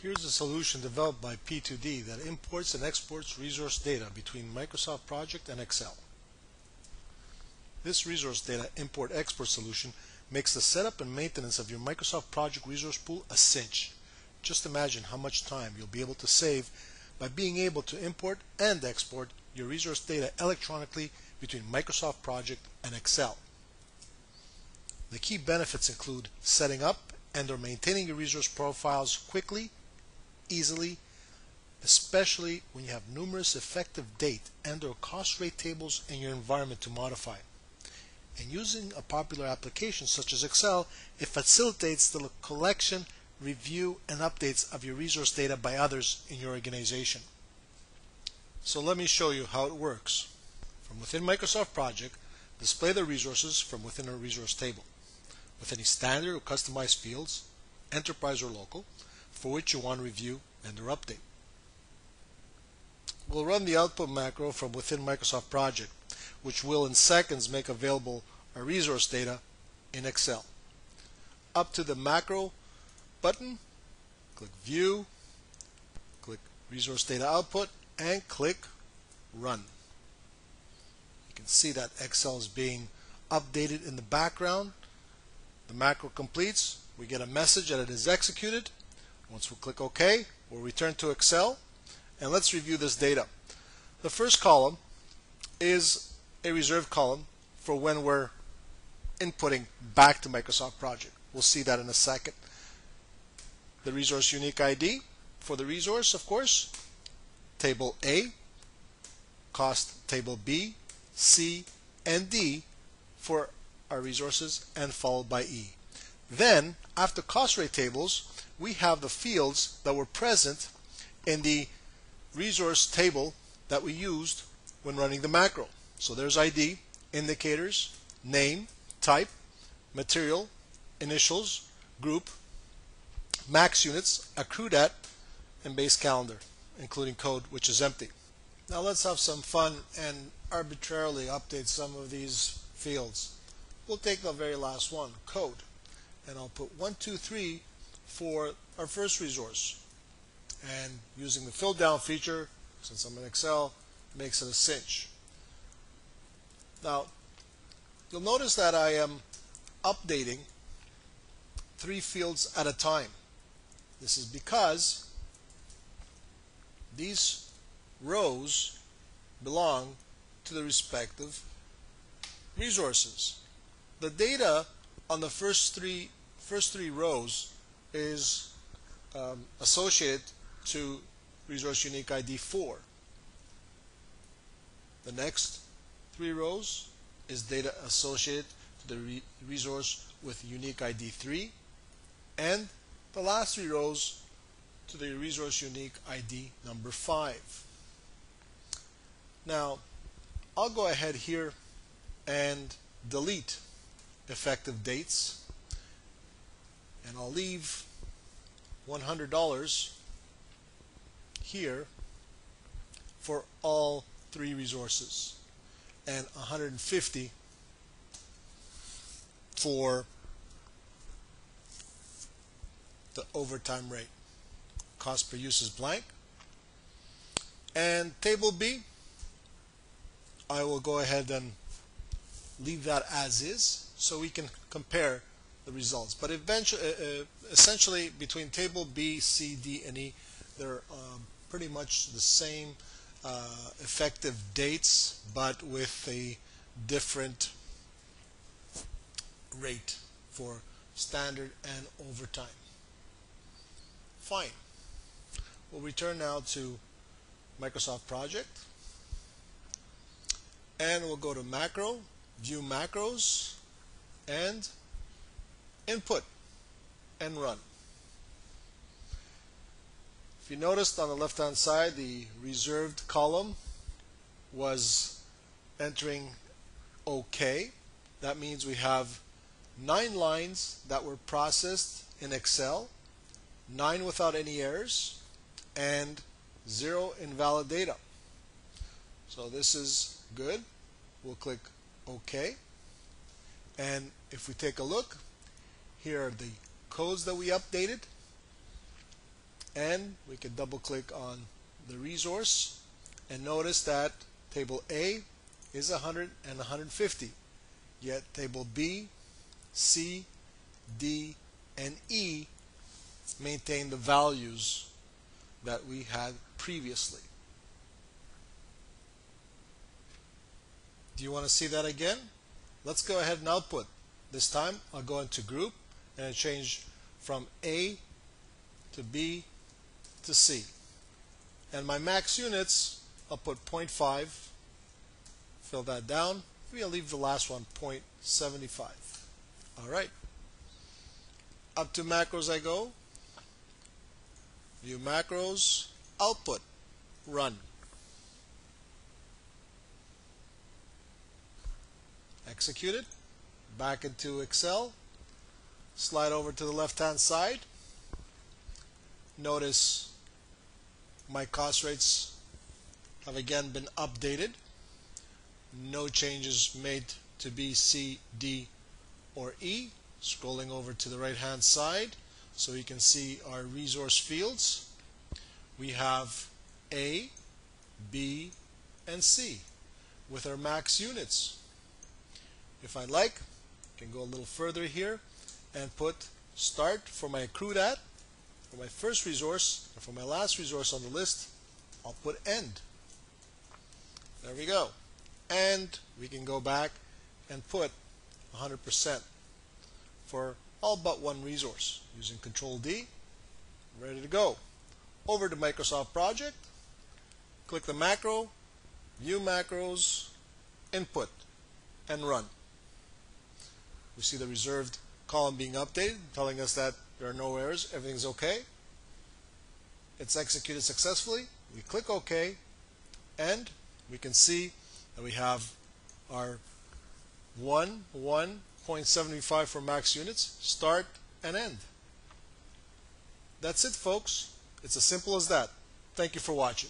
Here's a solution developed by P2D that imports and exports resource data between Microsoft Project and Excel. This resource data import-export solution makes the setup and maintenance of your Microsoft Project resource pool a cinch. Just imagine how much time you'll be able to save by being able to import and export your resource data electronically between Microsoft Project and Excel. The key benefits include setting up and/or maintaining your resource profiles quickly, easily, especially when you have numerous effective date and/or cost rate tables in your environment to modify. And using a popular application such as Excel, it facilitates the collection, review, and updates of your resource data by others in your organization. So let me show you how it works. From within Microsoft Project, display the resources from within a resource table with any standard or customized fields, enterprise or local, for which you want to review and/or update. We'll run the output macro from within Microsoft Project, which will in seconds make available our resource data in Excel. Up to the macro button, click View, click Resource Data Output, and click Run. You can see that Excel is being updated in the background. The macro completes. We get a message that it is executed. Once we click OK, we'll return to Excel, and let's review this data. The first column is a reserved column for when we're inputting back to Microsoft Project. We'll see that in a second. The resource unique ID for the resource, of course, table A, cost table B, C, and D for our resources, and followed by E. Then, after cost rate tables, we have the fields that were present in the resource table that we used when running the macro. So there's ID, indicators, name, type, material, initials, group, max units, accrued at, and base calendar, including code, which is empty. Now let's have some fun and arbitrarily update some of these fields. We'll take the very last one, code, and I'll put 1, 2, 3 for our first resource. And using the fill down feature, since I'm in Excel, makes it a cinch. Now, you'll notice that I am updating 3 fields at a time. This is because these rows belong to the respective resources. The data on the first three rows is associated to resource unique ID 4. The next 3 rows is data associated to the resource with unique ID 3, and the last 3 rows to the resource unique ID number 5. Now, I'll go ahead here and delete effective dates, and I'll leave $100 here for all 3 resources, and $150 for the overtime rate. Cost per use is blank. And table B, I will go ahead and leave that as is so we can compare the results. But eventually, essentially between table B, C, D, and E, they're pretty much the same effective dates, but with a different rate for standard and overtime. Fine. We'll return now to Microsoft Project, and we'll go to Macro, View Macros, and Input, and Run. If you noticed on the left hand side, the reserved column was entering OK. That means we have 9 lines that were processed in Excel, 9 without any errors, and 0 invalid data. So this is good. We'll click OK. And if we take a look, here are the codes that we updated. and we can double click on the resource and notice that table A is 100 and 150, yet table B, C, D, and E maintain the values that we had previously. Do you want to see that again? Let's go ahead and output. This time I'll go into group and change from A to B to C. And my max units, I'll put 0.5, fill that down. Maybe I'll leave the last one 0.75. Alright. Up to macros I go. View macros, output, run. Execute it. Back into Excel. Slide over to the left hand side. Notice my cost rates have again been updated. No changes made to B, C, D, or E. Scrolling over to the right hand side so you can see our resource fields. We have A, B, and C with our max units. If I like, I can go a little further here and put start for my accrued at, for my first resource, and for my last resource on the list, I'll put end. There we go. And we can go back and put 100% for all but one resource using Control D. Ready to go. Over to Microsoft Project, click the macro, view macros, input, and run. We see the reserved column being updated, telling us that there are no errors, everything's okay. It's executed successfully. We click OK, and we can see that we have our 1.75 for max units, start and end. That's it, folks. It's as simple as that. Thank you for watching.